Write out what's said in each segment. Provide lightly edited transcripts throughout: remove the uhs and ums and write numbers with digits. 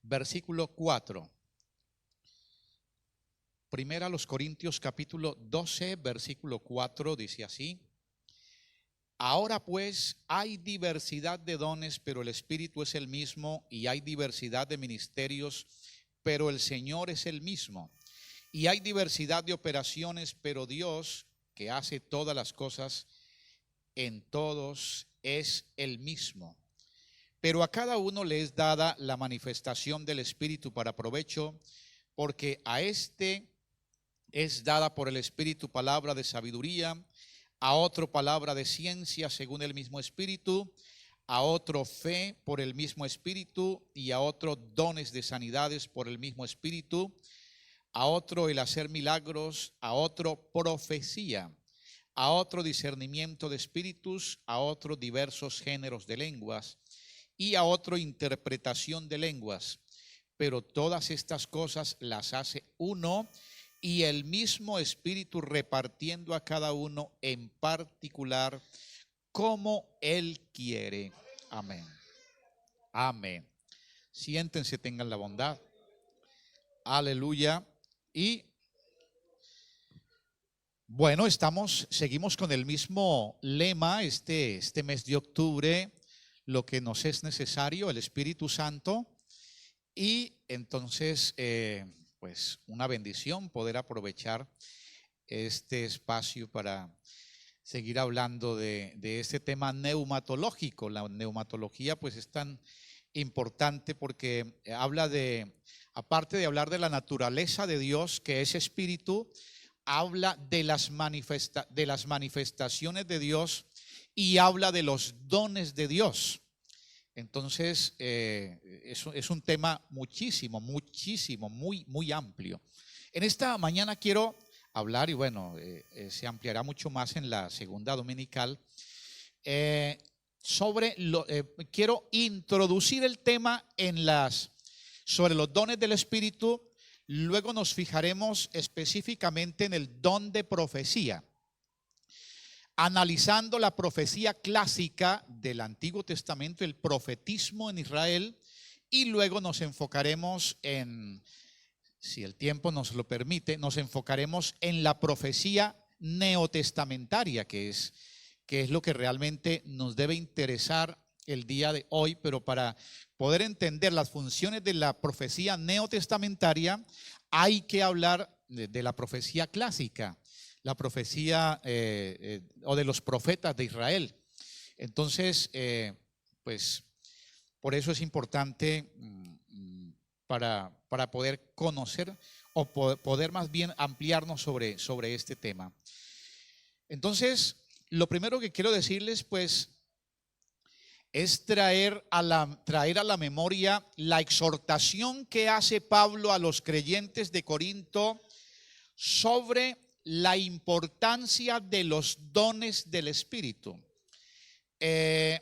versículo 4. Primera a los Corintios capítulo 12, versículo 4 dice así: ahora pues hay diversidad de dones, pero el Espíritu es el mismo, y hay diversidad de ministerios, pero el Señor es el mismo, y hay diversidad de operaciones, pero Dios, que hace todas las cosas en todos, es el mismo. Pero a cada uno le es dada la manifestación del Espíritu para provecho, porque a este es dada por el Espíritu palabra de sabiduría, a otro palabra de ciencia según el mismo Espíritu, a otro fe por el mismo Espíritu, y a otro dones de sanidades por el mismo Espíritu, a otro el hacer milagros, a otro profecía, a otro discernimiento de espíritus, a otro diversos géneros de lenguas, y a otro interpretación de lenguas. Pero todas estas cosas las hace uno, y el mismo Espíritu, repartiendo a cada uno en particular como Él quiere. Amén. Amén. Siéntense, tengan la bondad. Aleluya. Y bueno, seguimos con el mismo lema este mes de octubre: lo que nos es necesario, el Espíritu Santo. Y entonces, pues una bendición poder aprovechar este espacio para seguir hablando de este tema neumatológico. La neumatología pues es tan importante porque habla aparte de hablar de la naturaleza de Dios, que es espíritu, habla de las manifestaciones de Dios y habla de los dones de Dios. Entonces, es un tema muy amplio. En esta mañana quiero hablar, y bueno, se ampliará mucho más en la segunda dominical, quiero introducir el tema sobre los dones del Espíritu. Luego nos fijaremos específicamente en el don de profecía, analizando la profecía clásica del Antiguo Testamento, el profetismo en Israel, y luego nos enfocaremos si el tiempo nos lo permite, nos enfocaremos en la profecía neotestamentaria, que es lo que realmente nos debe interesar el día de hoy. Pero para poder entender las funciones de la profecía neotestamentaria, hay que hablar de la profecía clásica, la profecía o de los profetas de Israel. Entonces, pues por eso es importante para poder conocer o poder más bien ampliarnos sobre este tema. Entonces, lo primero que quiero decirles pues es traer a la memoria la exhortación que hace Pablo a los creyentes de Corinto sobre la importancia de los dones del Espíritu. Y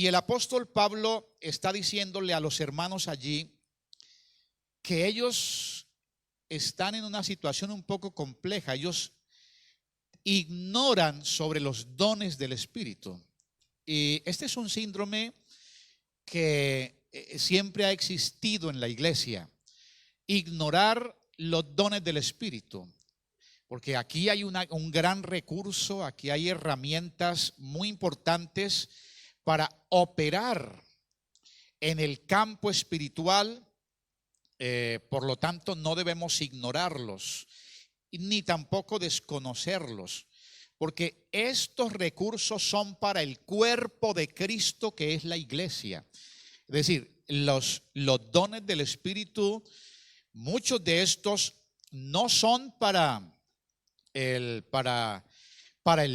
el apóstol Pablo está diciéndole a los hermanos allí que ellos están en una situación un poco compleja. Ellos ignoran sobre los dones del Espíritu. Y este es un síndrome que siempre ha existido en la iglesia: ignorar los dones del Espíritu. Porque aquí hay un gran recurso, aquí hay herramientas muy importantes para operar en el campo espiritual. Por lo tanto, no debemos ignorarlos ni tampoco desconocerlos, porque estos recursos son para el cuerpo de Cristo, que es la iglesia. Es decir, los dones del Espíritu, muchos de estos no son para el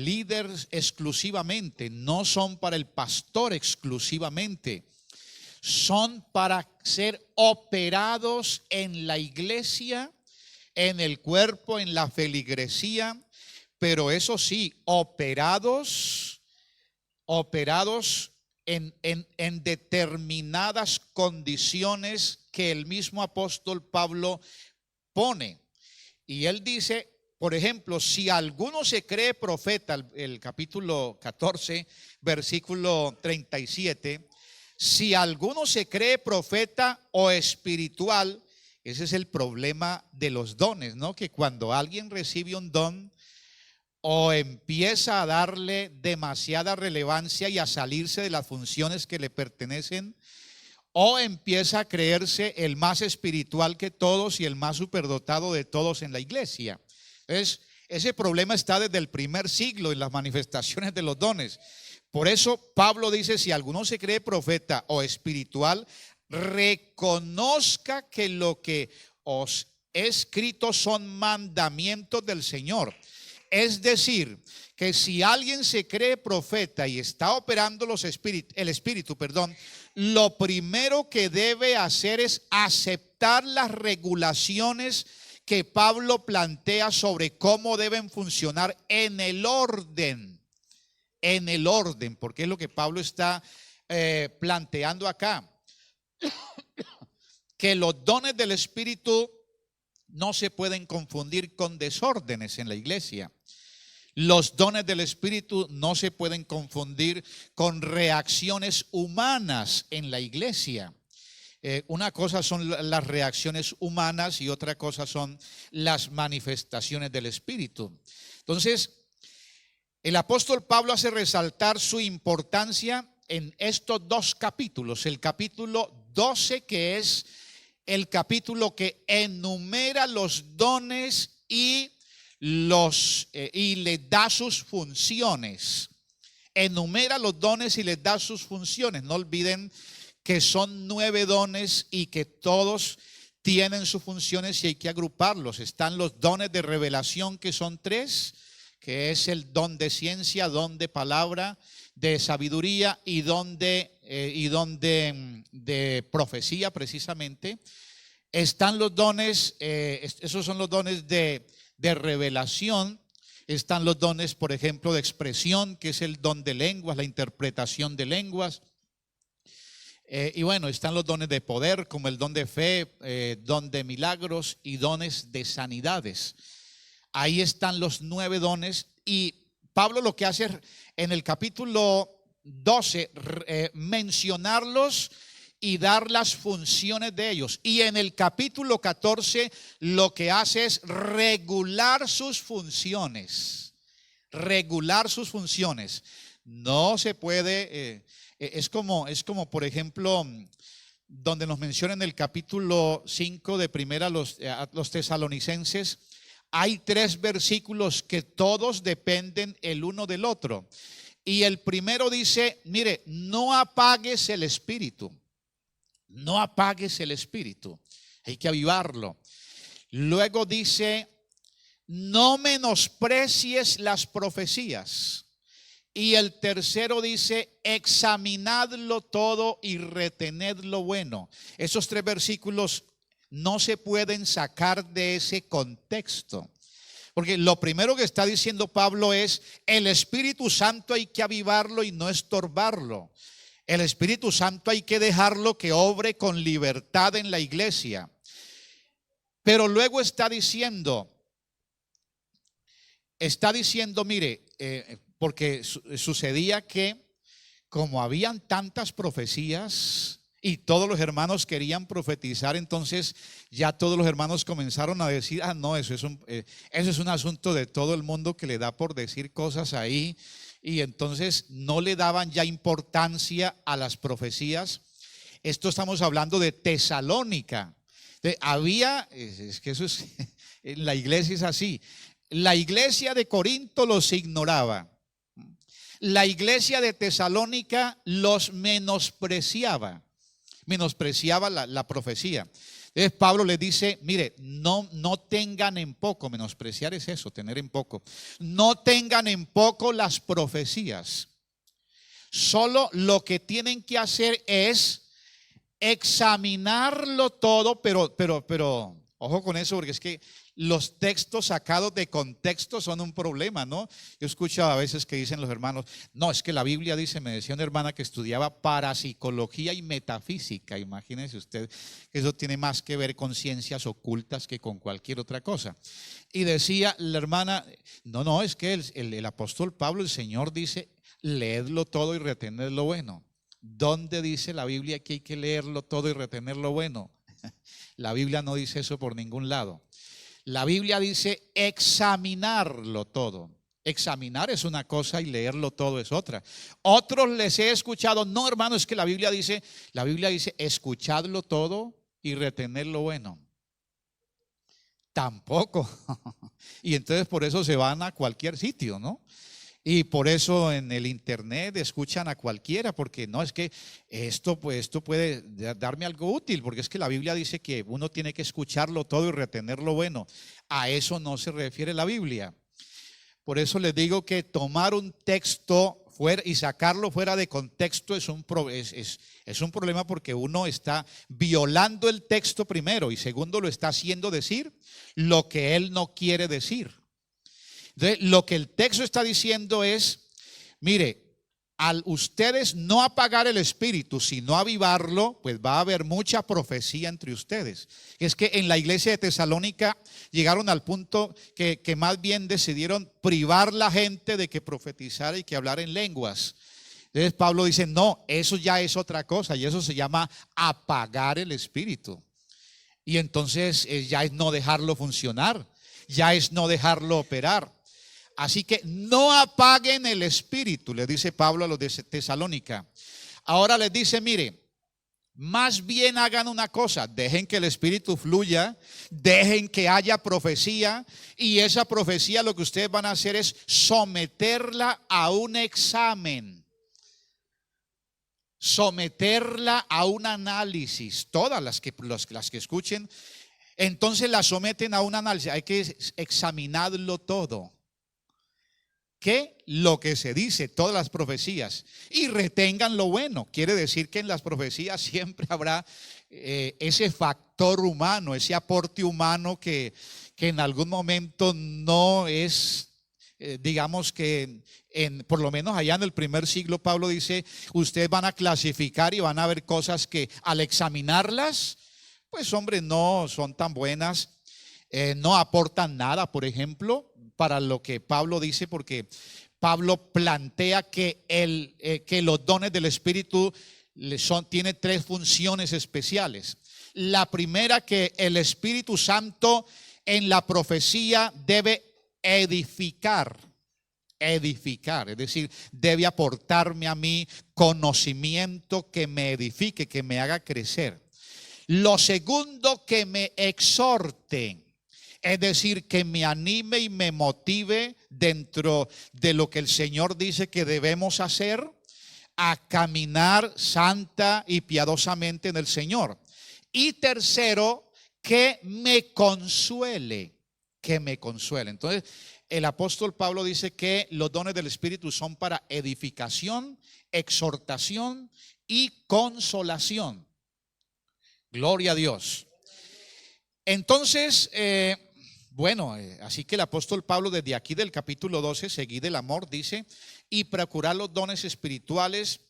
líder exclusivamente, no son para el pastor exclusivamente, son para ser operados en la iglesia, en el cuerpo, en la feligresía, pero eso sí, operados en determinadas condiciones que el mismo apóstol Pablo pone. Y él dice, por ejemplo, si alguno se cree profeta, el capítulo 14, versículo 37, si alguno se cree profeta o espiritual, ese es el problema de los dones, ¿no? Que cuando alguien recibe un don, o empieza a darle demasiada relevancia y a salirse de las funciones que le pertenecen, o empieza a creerse el más espiritual que todos y el más superdotado de todos en la iglesia. Entonces, ese problema está desde el primer siglo en las manifestaciones de los dones. Por eso Pablo dice, si alguno se cree profeta o espiritual, reconozca que lo que os he escrito son mandamientos del Señor. Es decir, que si alguien se cree profeta y está operando el espíritu, lo primero que debe hacer es aceptar las regulaciones que Pablo plantea sobre cómo deben funcionar en el orden, porque es lo que Pablo está planteando acá, que los dones del Espíritu no se pueden confundir con desórdenes en la iglesia. Los dones del Espíritu no se pueden confundir con reacciones humanas en la iglesia. Una cosa son las reacciones humanas y otra cosa son las manifestaciones del Espíritu. Entonces, el apóstol Pablo hace resaltar su importancia en estos dos capítulos. El capítulo 12, que es el capítulo que enumera los dones y le da sus funciones. Enumera los dones y les da sus funciones. No olviden que son 9 dones y que todos tienen sus funciones y hay que agruparlos. Están los dones de revelación, que son 3, que es el don de ciencia, don de palabra, de sabiduría y don de profecía, precisamente. Están los dones, esos son los dones de revelación. Están los dones, por ejemplo, de expresión, que es el don de lenguas, la interpretación de lenguas. Y bueno, están los dones de poder, como el don de fe, don de milagros y dones de sanidades. Ahí están los 9 dones. Y Pablo lo que hace en el capítulo 12, mencionarlos y dar las funciones de ellos. Y en el capítulo 14 lo que hace es regular sus funciones. Regular sus funciones. No se puede, es como por ejemplo, donde nos menciona en el capítulo 5 de primera a los tesalonicenses, hay 3 versículos que todos dependen el uno del otro. Y el primero dice, mire, no apagues el espíritu. No apagues el espíritu. Hay que avivarlo. Luego dice, no menosprecies las profecías. Y el tercero dice, examinadlo todo y retened lo bueno. Esos 3 versículos no se pueden sacar de ese contexto. Porque lo primero que está diciendo Pablo es, el Espíritu Santo hay que avivarlo y no estorbarlo. El Espíritu Santo hay que dejarlo que obre con libertad en la iglesia. Pero luego está diciendo, mire, porque sucedía que como habían tantas profecías y todos los hermanos querían profetizar, entonces ya todos los hermanos comenzaron a decir, no, eso es un asunto de todo el mundo que le da por decir cosas ahí. Y entonces no le daban ya importancia a las profecías. Esto estamos hablando de Tesalónica. Es que eso es, en la iglesia es así. La iglesia de Corinto los ignoraba. La iglesia de Tesalónica los menospreciaba la profecía. Entonces Pablo les dice, mire, no tengan en poco, menospreciar es eso, tener en poco. No tengan en poco las profecías. Solo lo que tienen que hacer es examinarlo todo, pero ojo con eso, porque es que los textos sacados de contexto son un problema, ¿no? Yo escucho a veces que dicen los hermanos, no, es que la Biblia dice, me decía una hermana que estudiaba parapsicología y metafísica. Imagínense usted que eso tiene más que ver con ciencias ocultas que con cualquier otra cosa. Y decía la hermana, no, es que el apóstol Pablo, el Señor dice, leedlo todo y retened lo bueno. ¿Dónde dice la Biblia que hay que leerlo todo y retener lo bueno? La Biblia no dice eso por ningún lado. La Biblia dice examinarlo todo. Examinar es una cosa y leerlo todo es otra. Otros les he escuchado, no hermano, es que la Biblia dice escuchadlo todo y retener lo bueno. Tampoco. Y entonces por eso se van a cualquier sitio, ¿no? Y por eso en el internet escuchan a cualquiera, porque no es que esto puede darme algo útil, porque es que la Biblia dice que uno tiene que escucharlo todo y retener lo bueno. A eso no se refiere la Biblia. Por eso les digo que tomar un texto fuera y sacarlo fuera de contexto es un problema, porque uno está violando el texto primero y segundo lo está haciendo decir lo que él no quiere decir. Entonces, lo que el texto está diciendo es, mire, al ustedes no apagar el espíritu, sino avivarlo, pues va a haber mucha profecía entre ustedes. Es que en la iglesia de Tesalónica llegaron al punto que más bien decidieron privar la gente de que profetizara y que hablara en lenguas. Entonces Pablo dice, no, eso ya es otra cosa y eso se llama apagar el espíritu. Y entonces ya es no dejarlo funcionar, ya es no dejarlo operar. Así que no apaguen el espíritu, le dice Pablo a los de Tesalónica. Ahora les dice, mire, más bien hagan una cosa, dejen que el espíritu fluya, dejen que haya profecía, y esa profecía lo que ustedes van a hacer es someterla a un examen, someterla a un análisis. Todas las que escuchen, entonces la someten a un análisis. Hay que examinarlo todo. Que lo que se dice, todas las profecías, y retengan lo bueno. Quiere decir que en las profecías siempre habrá ese factor humano, ese aporte humano que en algún momento no es, digamos que por lo menos allá en el primer siglo Pablo dice, ustedes van a clasificar y van a ver cosas que al examinarlas, pues hombre, no son tan buenas, no aportan nada, por ejemplo, para lo que Pablo dice, porque Pablo plantea que los dones del Espíritu tiene tres funciones especiales. La primera, que el Espíritu Santo en la profecía debe edificar, es decir, debe aportarme a mí conocimiento que me edifique, que me haga crecer. Lo segundo, que me exhorte. Es decir, que me anime y me motive dentro de lo que el Señor dice que debemos hacer, a caminar santa y piadosamente en el Señor. Y tercero, que me consuele, que me consuele. Entonces, el apóstol Pablo dice que los dones del Espíritu son para edificación, exhortación y consolación. Gloria a Dios. Entonces, así que el apóstol Pablo desde aquí del capítulo 12, seguid el amor, dice, y procurad los dones espirituales,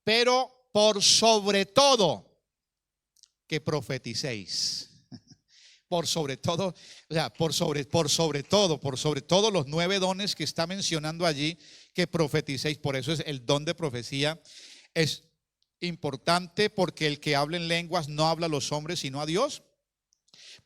pero por sobre todo que profeticéis. Por sobre todo, o sea, por sobre todo los 9 dones que está mencionando allí, que profeticéis. Por eso es el don de profecía es importante, porque el que habla en lenguas no habla a los hombres sino a Dios.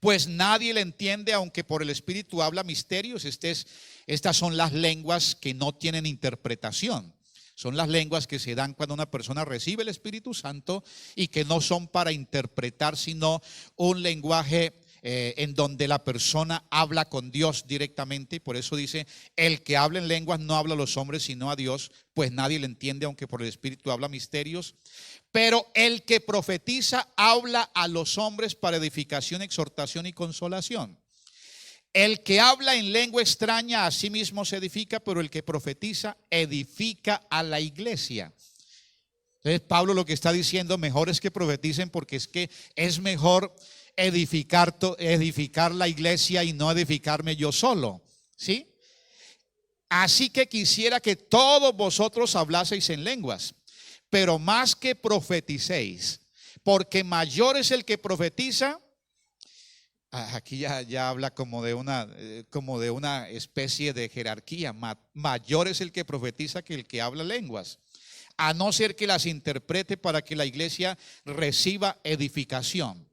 Pues nadie le entiende, aunque por el Espíritu habla misterios. Estas son las lenguas que no tienen interpretación. Son las lenguas que se dan cuando una persona recibe el Espíritu Santo y que no son para interpretar, sino un lenguaje en donde la persona habla con Dios directamente. Y por eso dice, el que habla en lenguas no habla a los hombres sino a Dios, pues nadie le entiende, aunque por el Espíritu habla misterios. Pero el que profetiza habla a los hombres para edificación, exhortación y consolación. El que habla en lengua extraña a sí mismo se edifica, pero el que profetiza edifica a la iglesia. Entonces Pablo lo que está diciendo, mejor es que profeticen, porque es que es mejor edificar la iglesia y no edificarme yo solo, ¿sí? Así que quisiera que todos vosotros hablaseis en lenguas, pero más que profeticéis, porque mayor es el que profetiza. Aquí ya habla como de una especie de jerarquía. Mayor es el que profetiza que el que habla lenguas. a no ser que las interprete para que la iglesia reciba edificación.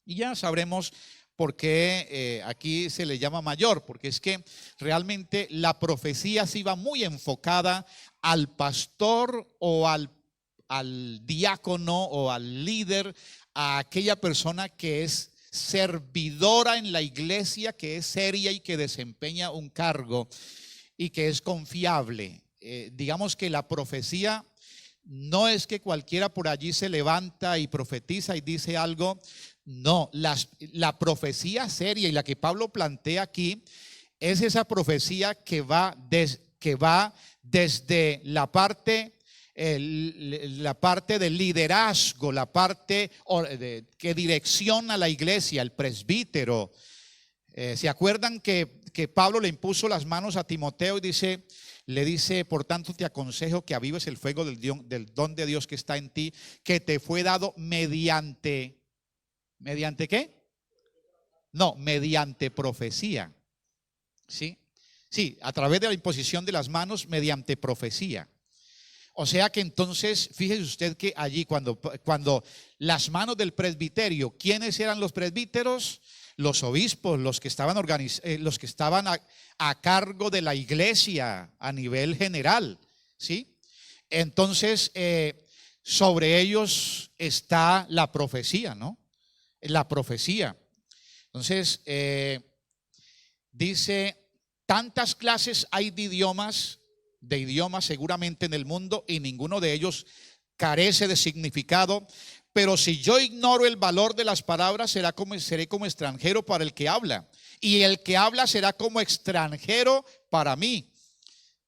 Y ya sabremos por qué aquí se le llama mayor, porque es que realmente la profecía se iba muy enfocada al pastor o al diácono o al líder, a aquella persona que es servidora en la iglesia, que es seria y que desempeña un cargo y que es confiable. Digamos que la profecía no es que cualquiera por allí se levanta y profetiza y dice algo. No, la profecía seria y la que Pablo plantea aquí es esa profecía que va desde la parte del liderazgo, la parte que direcciona la iglesia, el presbítero. ¿Se acuerdan que Pablo le impuso las manos a Timoteo y le dice, por tanto te aconsejo que avives el fuego del don de Dios que está en ti, que te fue dado ¿mediante qué? No, mediante profecía. ¿Sí? Sí, a través de la imposición de las manos mediante profecía. O sea que entonces, fíjese usted que allí cuando las manos del presbiterio, ¿quiénes eran los presbíteros? Los obispos, los que estaban a cargo de la iglesia a nivel general, ¿sí? Entonces, sobre ellos está la profecía, ¿no? La profecía. Entonces, dice, tantas clases hay de idiomas seguramente en el mundo, y ninguno de ellos carece de significado. Pero si yo ignoro el valor de las palabras, seré como extranjero para el que habla, y el que habla será como extranjero para mí.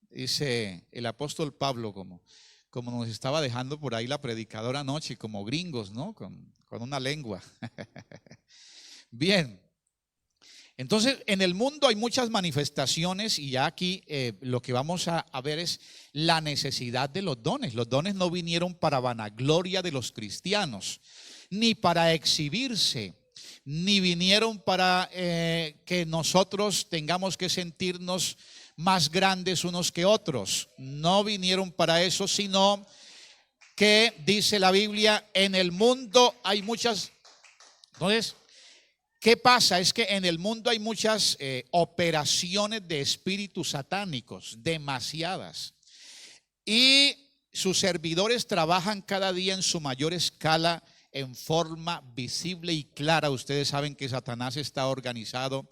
Dice el apóstol Pablo, como nos estaba dejando por ahí la predicadora anoche, como gringos, ¿no? Con una lengua. Bien. Entonces, en el mundo hay muchas manifestaciones, y ya aquí lo que vamos a ver es la necesidad de los dones. Los dones no vinieron para vanagloria de los cristianos, ni para exhibirse, ni vinieron para que nosotros tengamos que sentirnos más grandes unos que otros. No vinieron para eso, sino que dice la Biblia, en el mundo hay muchas. Entonces, ¿qué pasa? Es que en el mundo hay muchas operaciones de espíritus satánicos, demasiadas. Y sus servidores trabajan cada día en su mayor escala, en forma visible y clara. Ustedes saben que Satanás está organizado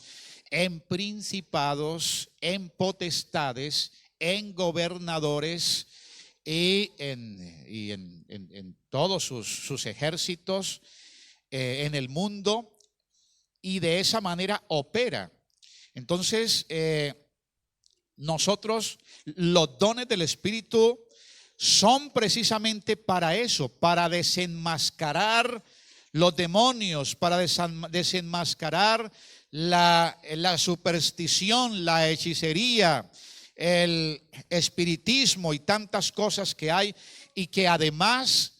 en principados, en potestades, en gobernadores y en todos sus ejércitos en el mundo. Y de esa manera opera. Entonces, nosotros, los dones del Espíritu son precisamente para eso, para desenmascarar los demonios, para desenmascarar la superstición, la hechicería, el espiritismo y tantas cosas que hay, y que además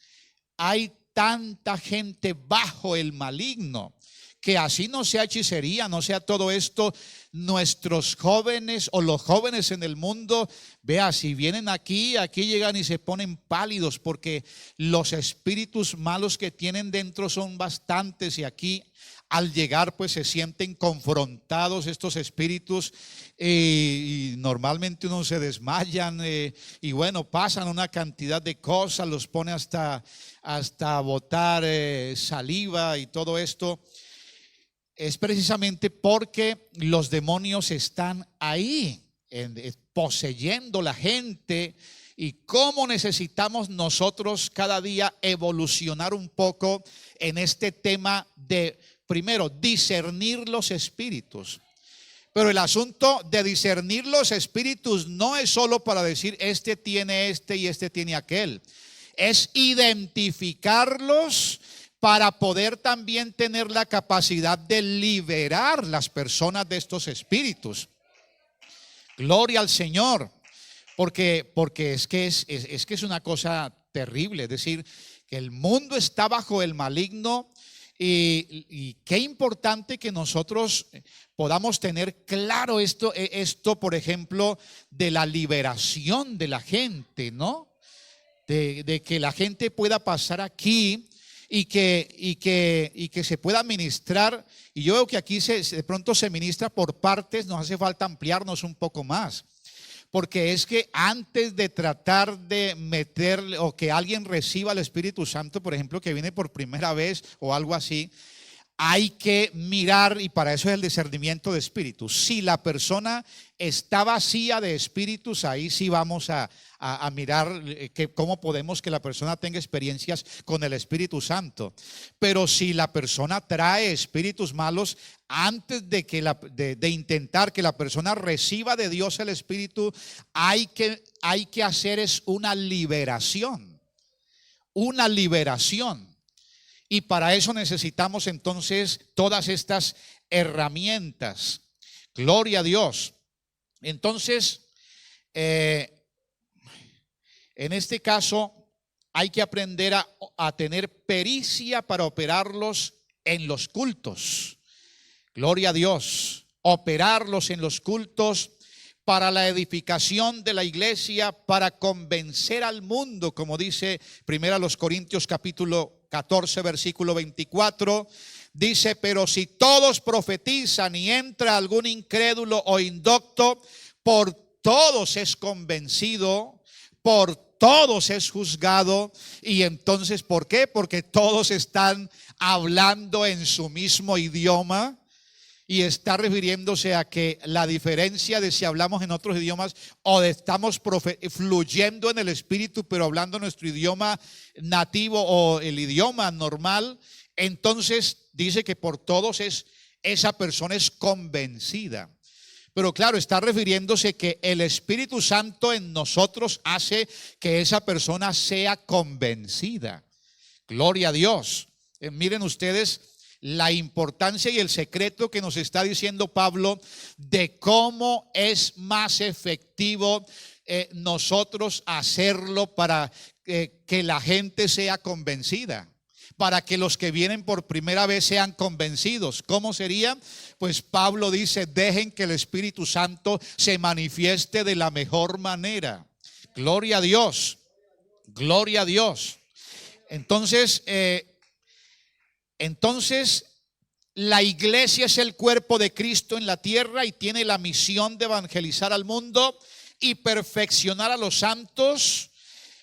hay tanta gente bajo el maligno, que así no sea hechicería, no sea todo esto, nuestros jóvenes o los jóvenes en el mundo, vea, si vienen aquí llegan y se ponen pálidos, porque los espíritus malos que tienen dentro son bastantes, y aquí al llegar pues se sienten confrontados estos espíritus, y normalmente uno se desmayan, y bueno, pasan una cantidad de cosas, los pone hasta botar saliva y todo esto. Es precisamente porque los demonios están ahí, poseyendo la gente. Y cómo necesitamos nosotros cada día evolucionar un poco en este tema de, primero, discernir los espíritus. Pero el asunto de discernir los espíritus no es solo para decir este tiene este y este tiene aquel. Es identificarlos para poder también tener la capacidad de liberar las personas de estos espíritus. Gloria al Señor, porque es que es una cosa terrible. Es decir, que el mundo está bajo el maligno, y qué importante que nosotros podamos tener claro esto, por ejemplo, de la liberación de la gente, ¿no? de que la gente pueda pasar aquí y que se pueda ministrar. Y yo veo que aquí de pronto se ministra por partes, nos hace falta ampliarnos un poco más. Porque es que antes de tratar de meter o que alguien reciba el Espíritu Santo, por ejemplo, que viene por primera vez o algo así, hay que mirar, y para eso es el discernimiento de espíritus. Si la persona está vacía de espíritus, ahí sí vamos a mirar cómo podemos que la persona tenga experiencias con el Espíritu Santo. Pero si la persona trae espíritus malos, antes de intentar que la persona reciba de Dios el Espíritu, hay que hacer es una liberación. Una liberación. Y para eso necesitamos entonces todas estas herramientas. Gloria a Dios. Entonces, en este caso hay que aprender a tener pericia para operarlos en los cultos. Gloria a Dios. Operarlos en los cultos para la edificación de la iglesia, para convencer al mundo, como dice 1 Corintios capítulo 14 versículo 24, dice: pero si todos profetizan y entra algún incrédulo o indocto, por todos es convencido, por todos es juzgado. Y entonces, ¿por qué? Porque todos están hablando en su mismo idioma. Y está refiriéndose a que la diferencia de si hablamos en otros idiomas o de estamos fluyendo en el Espíritu, pero hablando nuestro idioma nativo o el idioma normal, entonces dice que por todos esa persona es convencida. Pero claro, está refiriéndose que el Espíritu Santo en nosotros hace que esa persona sea convencida. Gloria a Dios. Miren ustedes la importancia y el secreto que nos está diciendo Pablo de cómo es más efectivo nosotros hacerlo para que la gente sea convencida, para que los que vienen por primera vez sean convencidos. ¿Cómo sería? Pues Pablo dice: dejen que el Espíritu Santo se manifieste de la mejor manera. Gloria a Dios, gloria a Dios. Entonces, la iglesia es el cuerpo de Cristo en la tierra y tiene la misión de evangelizar al mundo y perfeccionar a los santos.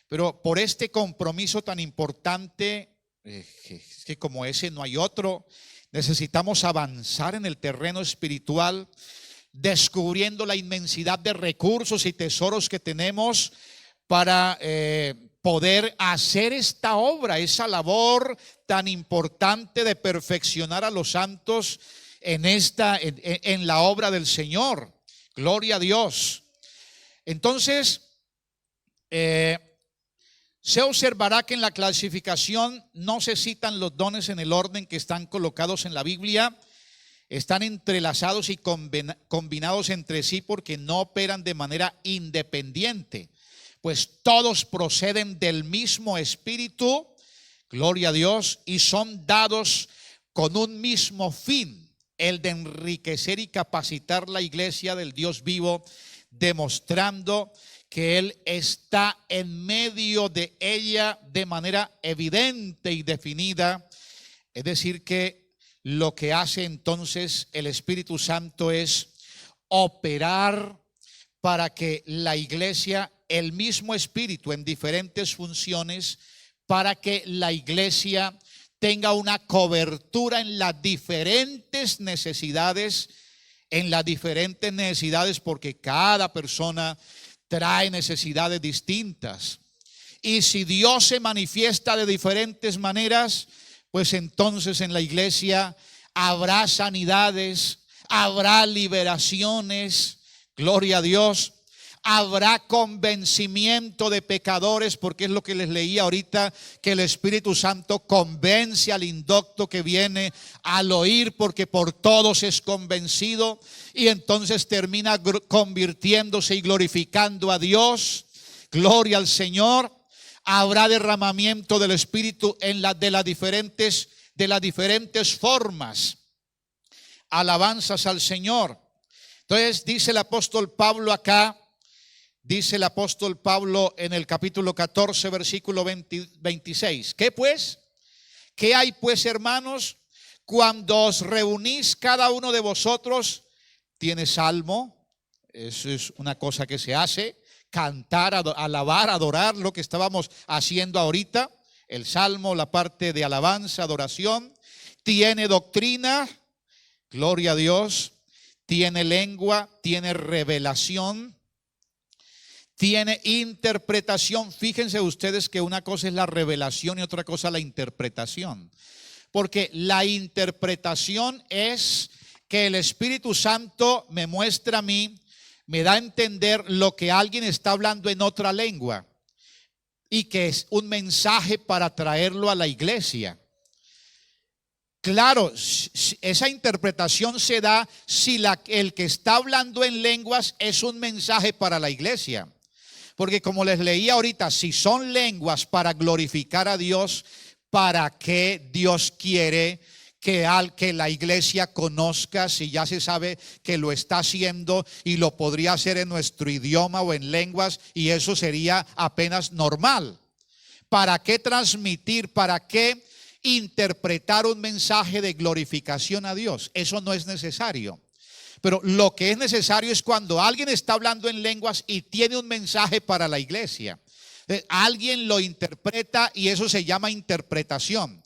Pero por este compromiso tan importante, es que como ese no hay otro, necesitamos avanzar en el terreno espiritual, descubriendo la inmensidad de recursos y tesoros que tenemos para poder hacer esta obra, esa labor tan importante de perfeccionar a los santos en la obra del Señor. Gloria a Dios. Entonces, se observará que en la clasificación no se citan los dones en el orden que están colocados en la Biblia. Están entrelazados y combinados entre sí porque no operan de manera independiente, pues todos proceden del mismo Espíritu, gloria a Dios, y son dados con un mismo fin, el de enriquecer y capacitar la iglesia del Dios vivo, demostrando que Él está en medio de ella de manera evidente y definida. Es decir, que lo que hace entonces el Espíritu Santo es operar para que la iglesia, el mismo Espíritu en diferentes funciones, para que la iglesia tenga una cobertura en las diferentes necesidades, porque cada persona trae necesidades distintas. Y si Dios se manifiesta de diferentes maneras, pues entonces en la iglesia habrá sanidades, habrá liberaciones, gloria a Dios. Habrá convencimiento de pecadores, porque es lo que les leía ahorita, que el Espíritu Santo convence al indocto que viene al oír, porque por todos es convencido, y entonces termina convirtiéndose y glorificando a Dios. Gloria al Señor. Habrá derramamiento del Espíritu de las diferentes formas. Alabanzas al Señor. Entonces dice el apóstol Pablo acá: Dice el apóstol Pablo en el capítulo 14, versículo 26. ¿Qué pues? ¿Qué hay pues, hermanos? Cuando os reunís cada uno de vosotros, tiene salmo. Eso es una cosa que se hace. Cantar, alabar, adorar, lo que estábamos haciendo ahorita. El salmo, la parte de alabanza, adoración. Tiene doctrina, gloria a Dios. Tiene lengua, tiene revelación. Tiene interpretación. Fíjense ustedes que una cosa es la revelación y otra cosa la interpretación. Porque la interpretación es que el Espíritu Santo me muestra a mí, me da a entender lo que alguien está hablando en otra lengua y que es un mensaje para traerlo a la iglesia. Claro, esa interpretación se da si el que está hablando en lenguas es un mensaje para la iglesia. Porque como les leí ahorita, si son lenguas para glorificar a Dios, ¿para qué Dios quiere que la iglesia conozca si ya se sabe que lo está haciendo y lo podría hacer en nuestro idioma o en lenguas y eso sería apenas normal? ¿Para qué transmitir? ¿Para qué interpretar un mensaje de glorificación a Dios? Eso no es necesario. Pero lo que es necesario es cuando alguien está hablando en lenguas y tiene un mensaje para la iglesia. Alguien lo interpreta y eso se llama interpretación.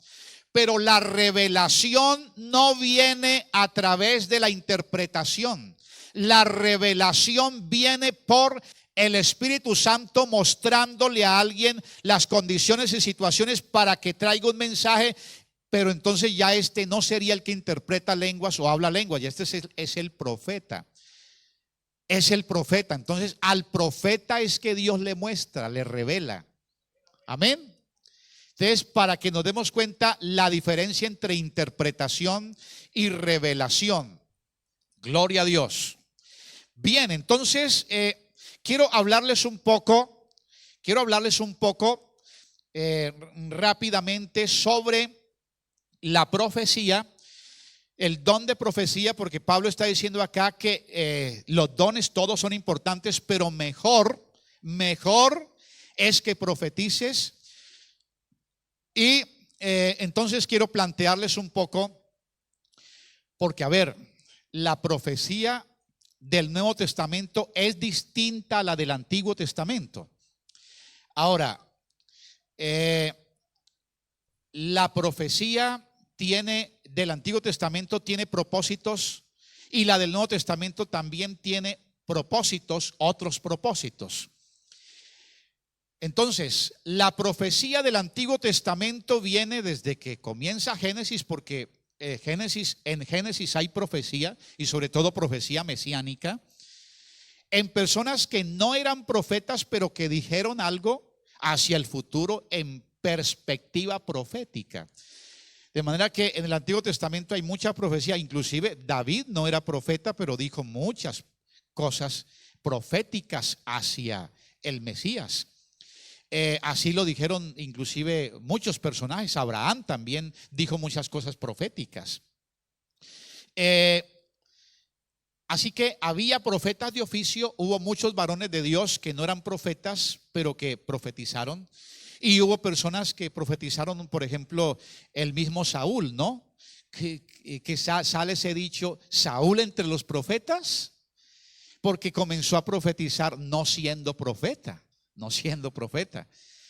Pero la revelación no viene a través de la interpretación. La revelación viene por el Espíritu Santo mostrándole a alguien las condiciones y situaciones para que traiga un mensaje. Pero entonces ya no sería el que interpreta lenguas o habla lenguas, ya es el profeta. Es el profeta. Entonces al profeta es que Dios le muestra, le revela. Amén. Entonces, para que nos demos cuenta la diferencia entre interpretación y revelación. Gloria a Dios. Bien, entonces quiero hablarles un poco rápidamente sobre la profecía, el don de profecía, porque Pablo está diciendo acá que los dones todos son importantes, pero mejor es que profetices. Y entonces quiero plantearles un poco, porque a ver, la profecía del Nuevo Testamento es distinta a la del Antiguo Testamento. Ahora, la profecía del Antiguo Testamento tiene propósitos y la del Nuevo Testamento también tiene propósitos, otros propósitos. Entonces, la profecía del Antiguo Testamento viene desde que comienza Génesis, porque en Génesis hay profecía y sobre todo profecía mesiánica, en personas que no eran profetas, pero que dijeron algo hacia el futuro en perspectiva profética. De manera que en el Antiguo Testamento hay mucha profecía, inclusive David no era profeta, pero dijo muchas cosas proféticas hacia el Mesías. Así lo dijeron inclusive muchos personajes. Abraham también dijo muchas cosas proféticas. Así que había profetas de oficio, hubo muchos varones de Dios que no eran profetas, pero que profetizaron. Y hubo personas que profetizaron, por ejemplo, el mismo Saúl, ¿no? Que sale ese dicho, Saúl entre los profetas, porque comenzó a profetizar no siendo profeta.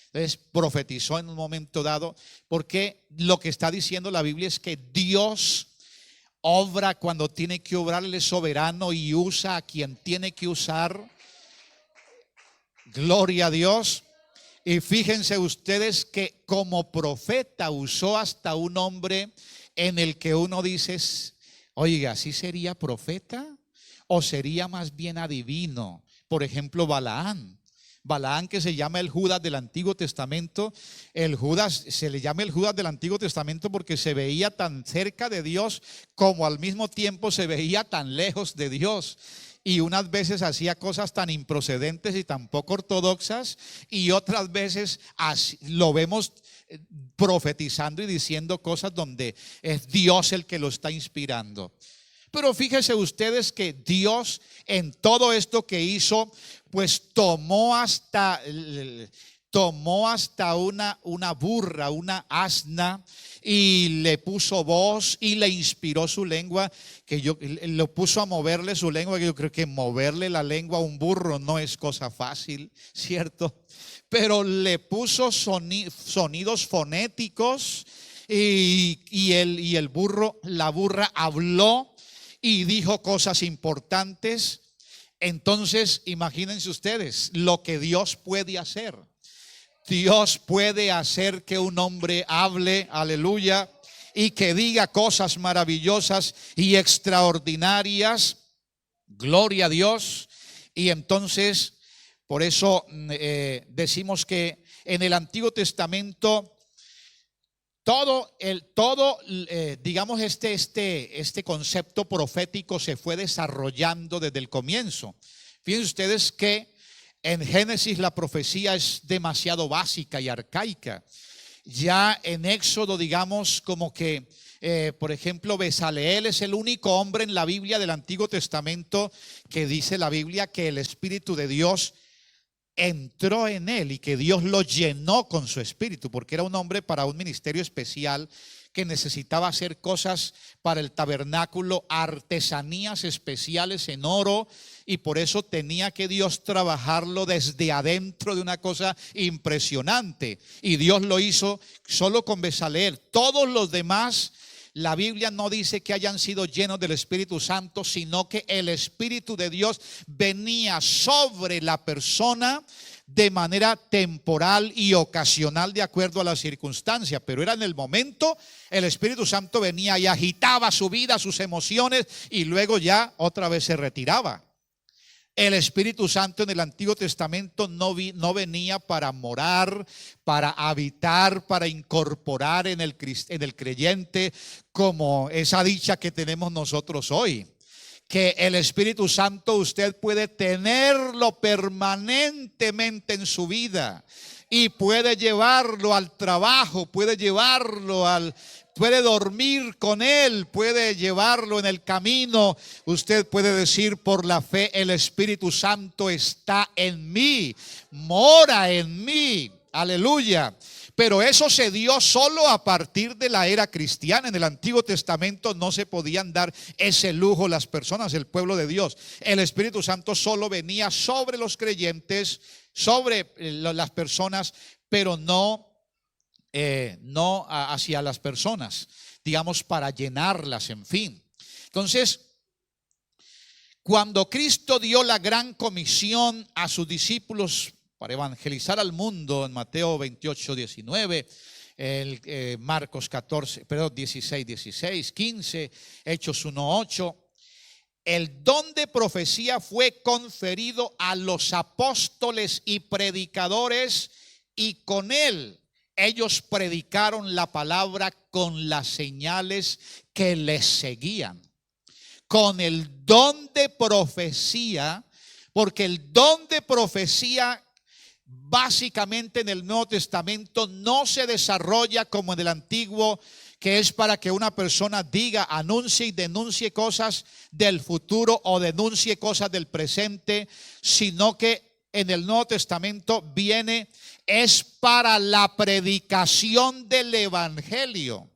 Entonces profetizó en un momento dado, porque lo que está diciendo la Biblia es que Dios obra cuando tiene que obrar, Él es soberano y usa a quien tiene que usar. Gloria a Dios. Y fíjense ustedes que como profeta usó hasta un hombre en el que uno dice, oiga, ¿sí sería profeta o sería más bien adivino? Por ejemplo, Balaán, que se llama el Judas del Antiguo Testamento. El Judas se le llama el Judas del Antiguo Testamento porque se veía tan cerca de Dios como al mismo tiempo se veía tan lejos de Dios. Y unas veces hacía cosas tan improcedentes y tan poco ortodoxas, y otras veces lo vemos profetizando y diciendo cosas donde es Dios el que lo está inspirando. Pero fíjense ustedes que Dios en todo esto que hizo, pues tomó hasta una burra, una asna, y le puso voz y le inspiró su lengua, que yo lo puso a moverle su lengua, que yo creo que moverle la lengua a un burro no es cosa fácil, ¿cierto? Pero le puso sonidos fonéticos y el burro, la burra habló y dijo cosas importantes. Entonces, imagínense ustedes lo que Dios puede hacer. Dios puede hacer que un hombre hable, aleluya, y que diga cosas maravillosas y extraordinarias. Gloria a Dios. Y entonces, por eso decimos que en el Antiguo Testamento digamos este concepto profético se fue desarrollando desde el comienzo. Fíjense ustedes que en Génesis la profecía es demasiado básica y arcaica. Ya en Éxodo, digamos, como que por ejemplo, Bezaleel es el único hombre en la Biblia del Antiguo Testamento que dice la Biblia que el Espíritu de Dios entró en él y que Dios lo llenó con su espíritu, porque era un hombre para un ministerio especial que necesitaba hacer cosas para el tabernáculo, artesanías especiales en oro, y por eso tenía que Dios trabajarlo desde adentro de una cosa impresionante, y Dios lo hizo solo con Bezaleel. Todos los demás, la Biblia no dice que hayan sido llenos del Espíritu Santo, sino que el Espíritu de Dios venía sobre la persona de manera temporal y ocasional de acuerdo a la circunstancia, pero era en el momento. El Espíritu Santo venía y agitaba su vida, sus emociones, y luego ya otra vez se retiraba. El Espíritu Santo en el Antiguo Testamento no venía para morar, para habitar, para incorporar en el creyente, como esa dicha que tenemos nosotros hoy. Que el Espíritu Santo usted puede tenerlo permanentemente en su vida y puede llevarlo al trabajo, puede dormir con él, puede llevarlo en el camino. Usted puede decir por la fe: el Espíritu Santo está en mí, mora en mí, aleluya. Pero eso se dio solo a partir de la era cristiana. En el Antiguo Testamento no se podían dar ese lujo las personas, el pueblo de Dios. El Espíritu Santo solo venía sobre los creyentes, sobre las personas, pero no hacia las personas, digamos, para llenarlas, en fin. Entonces, cuando Cristo dio la gran comisión a sus discípulos para evangelizar al mundo, en Mateo 28, 19, Marcos 16, 16, 15, Hechos 1, 8, el don de profecía fue conferido a los apóstoles y predicadores, y con él ellos predicaron la palabra con las señales que les seguían. Con el don de profecía, porque el don de profecía básicamente en el Nuevo Testamento no se desarrolla como en el Antiguo, que es para que una persona diga, anuncie y denuncie cosas del futuro o denuncie cosas del presente, sino que en el Nuevo Testamento es para la predicación del Evangelio.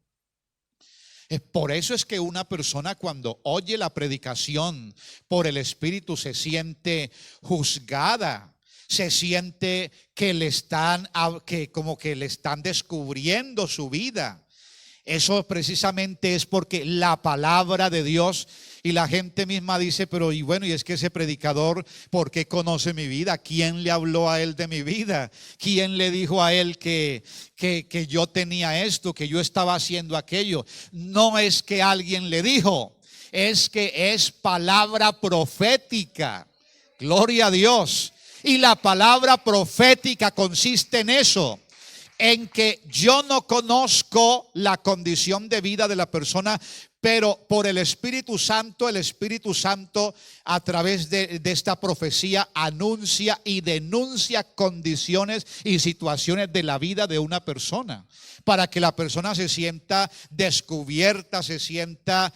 Por eso es que una persona, cuando oye la predicación por el Espíritu, se siente juzgada, se siente que como que le están descubriendo su vida. Eso precisamente es porque la palabra de Dios, y la gente misma dice, pero y es que ese predicador, ¿por qué conoce mi vida? ¿Quién le habló a él de mi vida? ¿Quién le dijo a él que yo tenía esto, que yo estaba haciendo aquello? No es que alguien le dijo, es que es palabra profética. Gloria a Dios. Y la palabra profética consiste en eso, en que yo no conozco la condición de vida de la persona, pero por el Espíritu Santo a través de esta profecía anuncia y denuncia condiciones y situaciones de la vida de una persona, para que la persona se sienta descubierta, se sienta,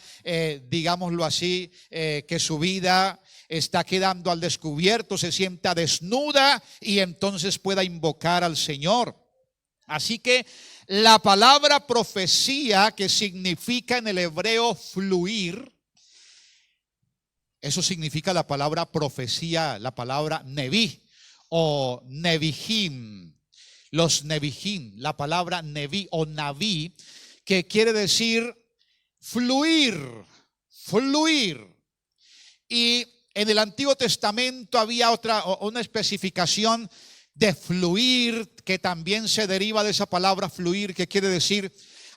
digámoslo así, que su vida está quedando al descubierto, se sienta desnuda y entonces pueda invocar al Señor. Así que la palabra profecía, que significa en el hebreo fluir, eso significa la palabra profecía, la palabra neví o nevihim. Los nevihim, la palabra neví o naví, que quiere decir fluir, fluir. Y en el Antiguo Testamento había una especificación de fluir, que también se deriva de esa palabra fluir, que quiere decir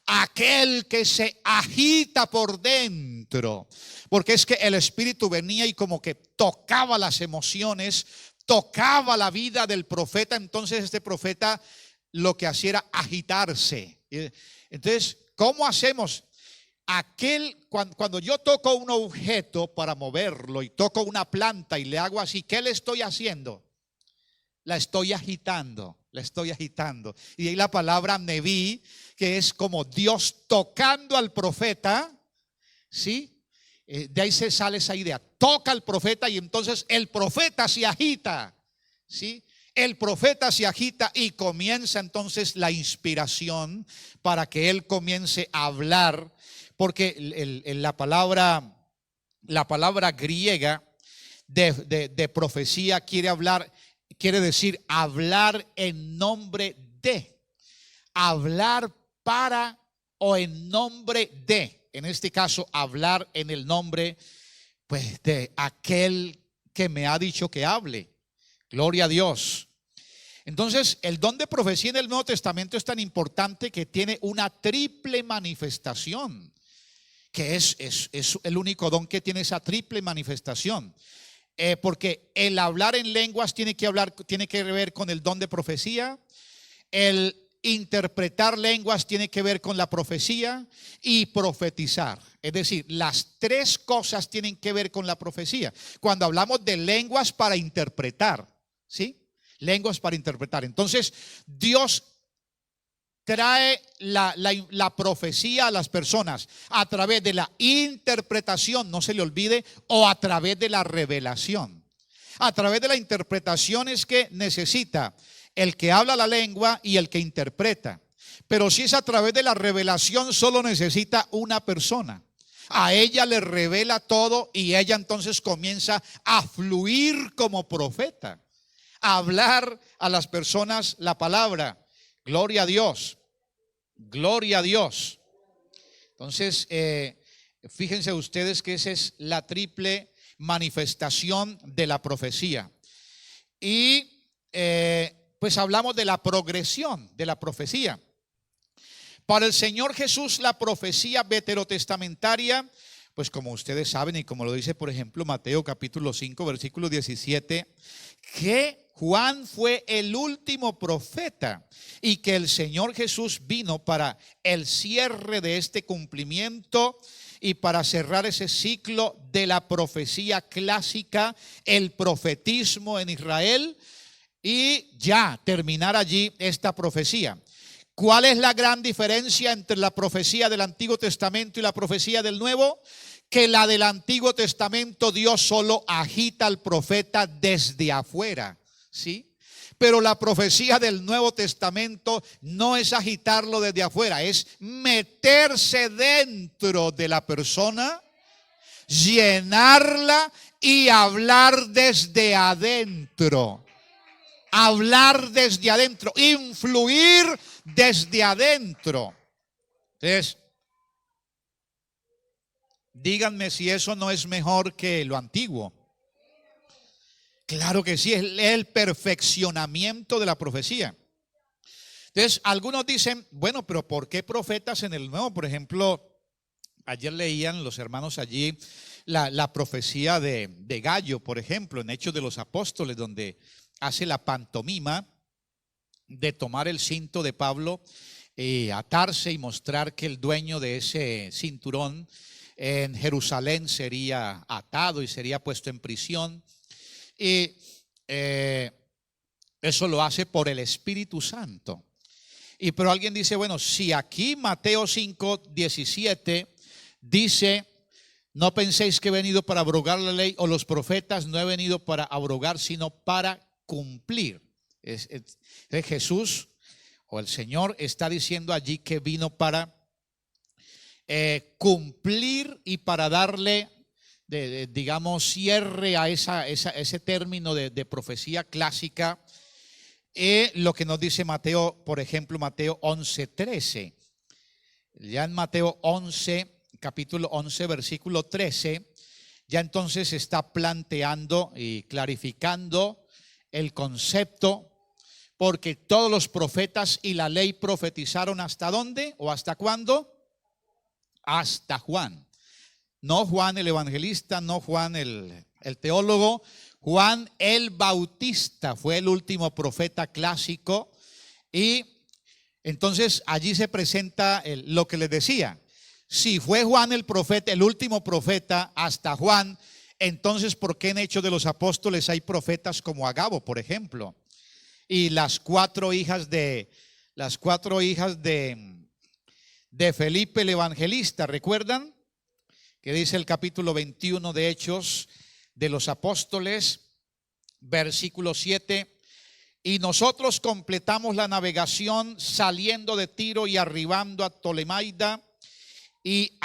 aquel que se agita por dentro. Porque es que el Espíritu venía y como que tocaba las emociones, tocaba la vida del profeta. Entonces este profeta lo que hacía era agitarse. Entonces, ¿cómo hacemos? Cuando yo toco un objeto para moverlo y toco una planta y le hago así, ¿qué le estoy haciendo? La estoy agitando, la estoy agitando. Y ahí la palabra neví, que es como Dios tocando al profeta, ¿sí? De ahí se sale esa idea, toca al profeta y entonces el profeta se agita, ¿sí? El profeta se agita y comienza entonces la inspiración para que él comience a hablar, porque la palabra griega de profecía quiere decir hablar en nombre de, hablar para o en nombre de. En este caso, hablar en el nombre, pues, de aquel que me ha dicho que hable. Gloria a Dios. Entonces, el don de profecía en el Nuevo Testamento es tan importante que tiene una triple manifestación, que es el único don que tiene esa triple manifestación. Porque el hablar en lenguas tiene que ver con el don de profecía, el interpretar lenguas tiene que ver con la profecía y profetizar. Es decir, las tres cosas tienen que ver con la profecía. Cuando hablamos de lenguas para interpretar, ¿sí? Lenguas para interpretar. Entonces, Dios trae la profecía a las personas a través de la interpretación, no se le olvide, o a través de la revelación. A través de la interpretación es que necesita el que habla la lengua y el que interpreta. Pero si es a través de la revelación, solo necesita una persona. A ella le revela todo y ella entonces comienza a fluir como profeta, a hablar a las personas la palabra. Gloria a Dios. Gloria a Dios. Entonces, fíjense ustedes que esa es la triple manifestación de la profecía. Y pues hablamos de la progresión de la profecía. Para el Señor Jesús, la profecía veterotestamentaria, pues como ustedes saben y como lo dice por ejemplo Mateo capítulo 5 versículo 17, que Juan fue el último profeta y que el Señor Jesús vino para el cierre de este cumplimiento y para cerrar ese ciclo de la profecía clásica, el profetismo en Israel, y ya terminar allí esta profecía. ¿Cuál es la gran diferencia entre la profecía del Antiguo Testamento y la profecía del Nuevo? Que la del Antiguo Testamento Dios solo agita al profeta desde afuera, ¿sí? Pero la profecía del Nuevo Testamento no es agitarlo desde afuera, es meterse dentro de la persona, llenarla y hablar desde adentro. Hablar desde adentro, influir desde adentro. Entonces, díganme si eso no es mejor que lo antiguo. Claro que sí, es el perfeccionamiento de la profecía. Entonces, algunos dicen, bueno, pero ¿por qué profetas en el Nuevo? Por ejemplo, ayer leían los hermanos allí la profecía de Gallo, por ejemplo, en Hechos de los Apóstoles, donde hace la pantomima de tomar el cinto de Pablo, atarse y mostrar que el dueño de ese cinturón en Jerusalén sería atado y sería puesto en prisión. Y eso lo hace por el Espíritu Santo. Pero alguien dice, bueno, si aquí Mateo 5:17 dice: no penséis que he venido para abrogar la ley o los profetas, no he venido para abrogar, sino para cumplir. Jesús o el Señor está diciendo allí que vino para cumplir y para darle, digamos, cierre a ese término de profecía clásica. Lo que nos dice Mateo, por ejemplo, Mateo 11:13. Ya en Mateo 11, capítulo 11, versículo 13, ya entonces está planteando y clarificando el concepto, porque todos los profetas y la ley profetizaron ¿hasta dónde o hasta cuándo? Hasta Juan. No Juan el evangelista, no Juan el teólogo. Juan el Bautista fue el último profeta clásico. Y entonces allí se presenta lo que les decía. Si fue Juan el profeta, el último profeta hasta Juan, entonces ¿por qué en Hechos de los Apóstoles hay profetas como Agabo, por ejemplo? Y las cuatro hijas de Felipe el evangelista, ¿recuerdan? Que dice el capítulo 21 de Hechos de los Apóstoles, versículo 7: y nosotros completamos la navegación saliendo de Tiro y arribando a Tolemaida, y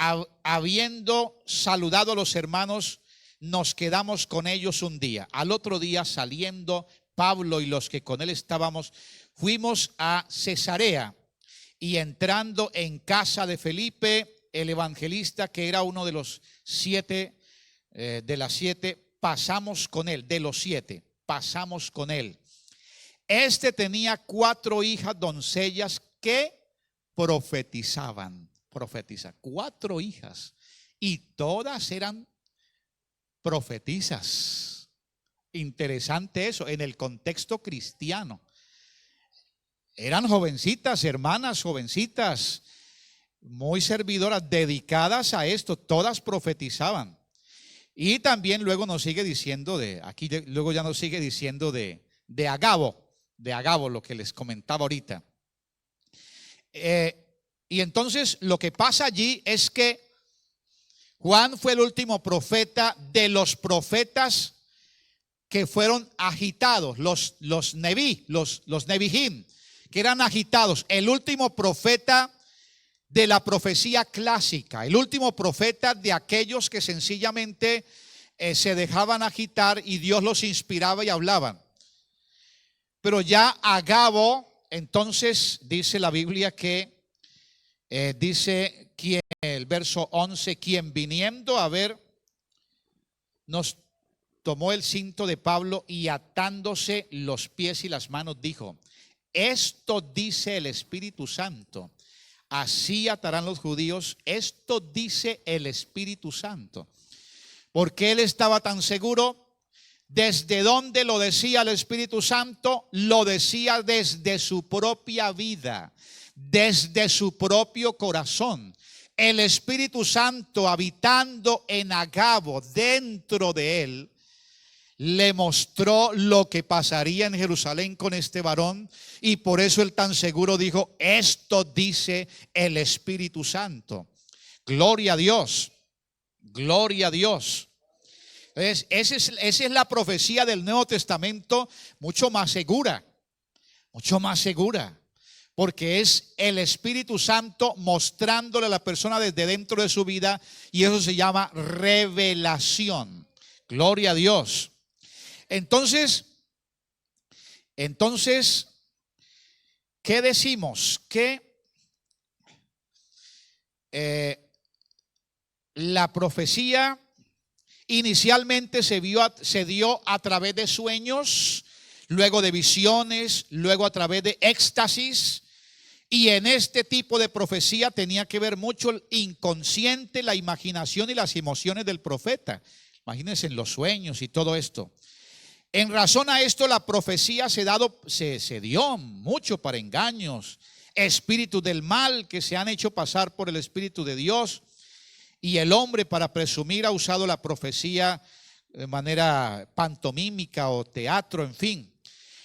habiendo saludado a los hermanos, nos quedamos con ellos un día. Al otro día, saliendo Pablo y los que con él estábamos, fuimos a Cesarea, y entrando en casa de Felipe el evangelista, que era uno de los siete, pasamos con él. De los siete, pasamos con él. Este tenía 4 hijas doncellas que profetizaban. 4 hijas, y todas eran profetizas. Interesante eso en el contexto cristiano. Eran jovencitas, hermanas jovencitas, muy servidoras, dedicadas a esto, todas profetizaban. Y también luego nos sigue diciendo luego ya nos sigue diciendo de Agabo, lo que les comentaba ahorita. Y entonces lo que pasa allí es que Juan fue el último profeta de los profetas que fueron agitados, los Nebihim, que eran agitados. El último profeta de la profecía clásica, el último profeta de aquellos que sencillamente se dejaban agitar y Dios los inspiraba y hablaban. Pero ya Agabo, entonces dice la Biblia que dice el verso 11: quien viniendo a ver nos tomó el cinto de Pablo y atándose los pies y las manos dijo: esto dice el Espíritu Santo, así atarán los judíos. Esto dice el Espíritu Santo. ¿Por qué él estaba tan seguro? ¿Desde dónde lo decía el Espíritu Santo? Lo decía desde su propia vida, desde su propio corazón. El Espíritu Santo, habitando en Agabo, dentro de él, le mostró lo que pasaría en Jerusalén con este varón, y por eso él tan seguro dijo: esto dice el Espíritu Santo. Gloria a Dios, gloria a Dios. Entonces, esa es la profecía del Nuevo Testamento, mucho más segura, porque es el Espíritu Santo mostrándole a la persona desde dentro de su vida, y eso se llama revelación. Gloria a Dios. Entonces, ¿qué decimos? Que la profecía inicialmente se dio a través de sueños, luego de visiones, luego a través de éxtasis. Y en este tipo de profecía tenía que ver mucho el inconsciente, la imaginación y las emociones del profeta. Imagínense en los sueños y todo esto. En razón a esto, la profecía se dio mucho para engaños, espíritus del mal que se han hecho pasar por el Espíritu de Dios, y el hombre, para presumir, ha usado la profecía de manera pantomímica o teatro, en fin.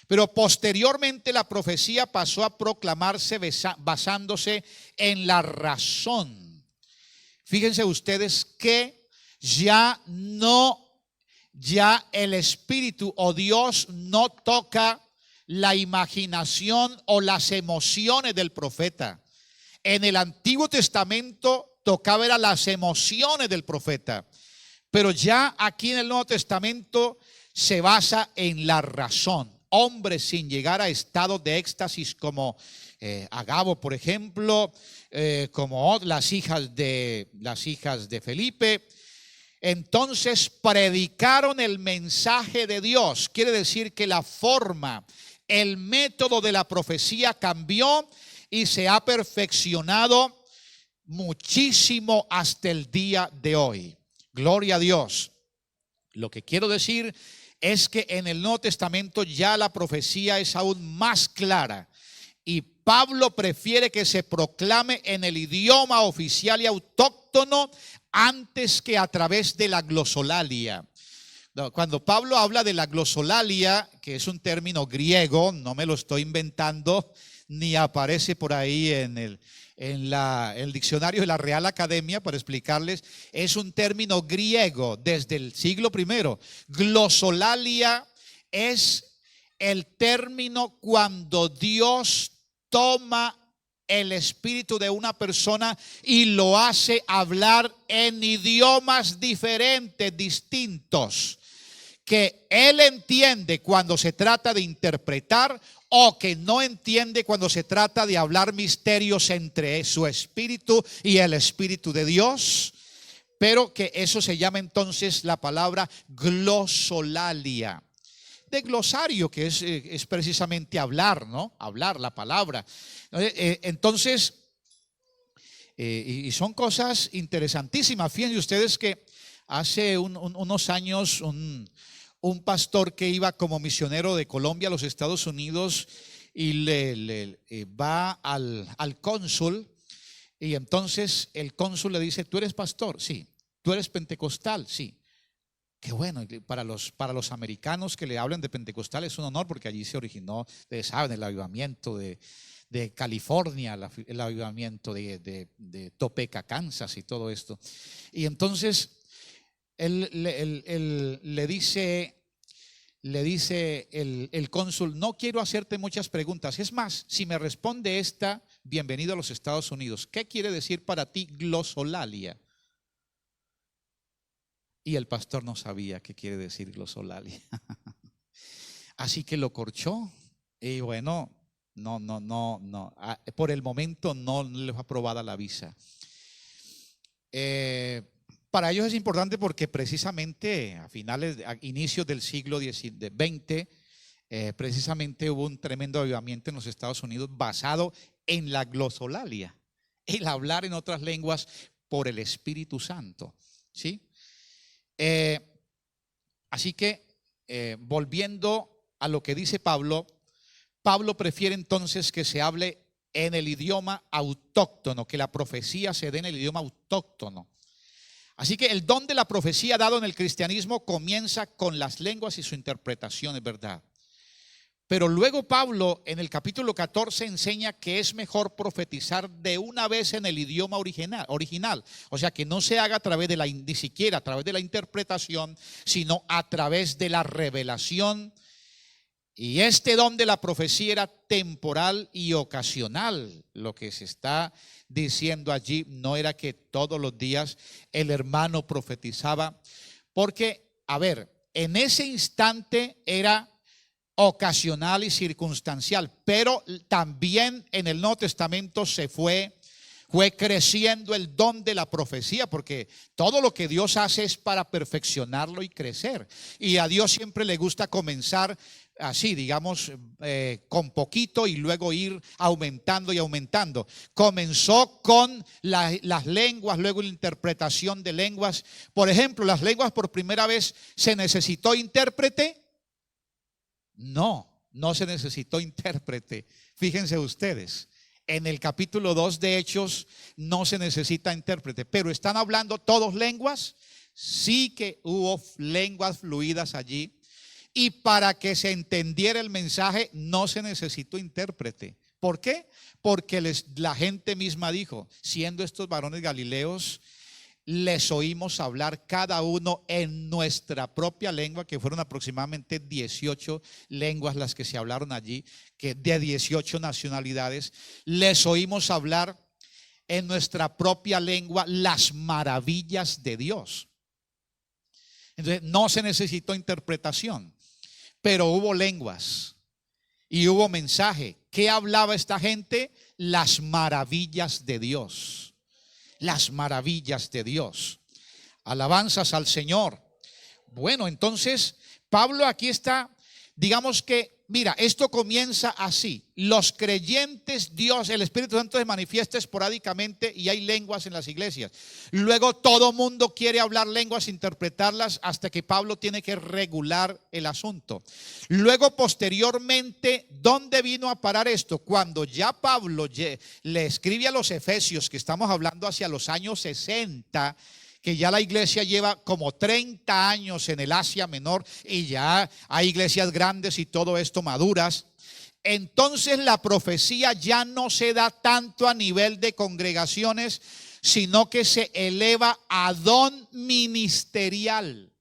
Pero posteriormente la profecía pasó a proclamarse basándose en la razón. Fíjense ustedes que ya el Espíritu o Dios no toca la imaginación o las emociones del profeta. En el Antiguo Testamento tocaba era las emociones del profeta, pero ya aquí en el Nuevo Testamento se basa en la razón. Hombres sin llegar a estados de éxtasis como Agabo, por ejemplo, como las hijas de Felipe. Entonces predicaron el mensaje de Dios. Quiere decir que la forma, el método de la profecía cambió y se ha perfeccionado muchísimo hasta el día de hoy. Gloria a Dios. Lo que quiero decir es que en el Nuevo Testamento ya la profecía es aún más clara, y Pablo prefiere que se proclame en el idioma oficial y autóctono antes que a través de la glosolalia. Cuando Pablo habla de la glosolalia, que es un término griego, no me lo estoy inventando, ni aparece por ahí en el diccionario de la Real Academia, para explicarles, es un término griego desde el siglo I. Glosolalia es el término cuando Dios toma el espíritu de una persona y lo hace hablar en idiomas diferentes, distintos, que él entiende cuando se trata de interpretar, o que no entiende cuando se trata de hablar misterios entre su espíritu y el Espíritu de Dios. Pero que eso se llama entonces la palabra glosolalia. De glosario, que es precisamente hablar, ¿no? Hablar la palabra. Entonces, y son cosas interesantísimas. Fíjense ustedes que hace unos años un pastor que iba como misionero de Colombia a los Estados Unidos y le va al cónsul, y entonces el cónsul le dice: ¿tú eres pastor? Sí. ¿Tú eres pentecostal? Sí. Qué bueno, para los americanos que le hablan de pentecostal es un honor, porque allí se originó, ustedes saben, el avivamiento de California, el avivamiento de Topeka, Kansas, y todo esto. Y entonces él le dice el cónsul: no quiero hacerte muchas preguntas, es más, si me responde esta, bienvenido a los Estados Unidos. ¿Qué quiere decir para ti glosolalia? Y el pastor no sabía qué quiere decir glosolalia. Así que lo corchó, y bueno, no, por el momento no les fue aprobada la visa. Para ellos es importante porque precisamente a inicios del siglo XX, precisamente hubo un tremendo avivamiento en los Estados Unidos basado en la glosolalia, el hablar en otras lenguas por el Espíritu Santo, ¿sí? Así que volviendo a lo que dice Pablo prefiere entonces que se hable en el idioma autóctono, que la profecía se dé en el idioma autóctono. Así que el don de la profecía dado en el cristianismo comienza con las lenguas y su interpretación, es verdad. Pero luego Pablo en el capítulo 14 enseña que es mejor profetizar de una vez en el idioma original. O sea, que no se haga a través de ni siquiera a través de la interpretación, sino a través de la revelación. Y este don de la profecía era temporal y ocasional. Lo que se está diciendo allí no era que todos los días el hermano profetizaba, porque, a ver, en ese instante era ocasional y circunstancial, pero también en el Nuevo Testamento fue creciendo el don de la profecía, porque todo lo que Dios hace es para perfeccionarlo y crecer, y a Dios siempre le gusta comenzar así, digamos, con poquito y luego ir aumentando y aumentando. Comenzó con las lenguas, luego la interpretación de lenguas. Por ejemplo, las lenguas, por primera vez se necesitó intérprete. No se necesitó intérprete. Fíjense ustedes, en el capítulo 2 de Hechos no se necesita intérprete, pero ¿están hablando todos lenguas? Sí que hubo lenguas fluidas allí, y para que se entendiera el mensaje no se necesitó intérprete. ¿Por qué? Porque la gente misma dijo, siendo estos varones galileos, les oímos hablar cada uno en nuestra propia lengua, que fueron aproximadamente 18 lenguas las que se hablaron allí, que de 18 nacionalidades. Les oímos hablar en nuestra propia lengua las maravillas de Dios. Entonces no se necesitó interpretación, pero hubo lenguas y hubo mensaje. ¿Qué hablaba esta gente? Las maravillas de Dios. Las maravillas de Dios. Alabanzas al Señor. Bueno, entonces Pablo aquí está, digamos que, mira, esto comienza así. Los creyentes, Dios, el Espíritu Santo se manifiesta esporádicamente y hay lenguas en las iglesias. Luego todo mundo quiere hablar lenguas, interpretarlas, hasta que Pablo tiene que regular el asunto. Luego, posteriormente, ¿dónde vino a parar esto? Cuando ya Pablo le escribe a los Efesios, que estamos hablando hacia los años 60, que ya la iglesia lleva como 30 años en el Asia Menor y ya hay iglesias grandes y todo esto maduras. Entonces la profecía ya no se da tanto a nivel de congregaciones, sino que se eleva a don ministerial.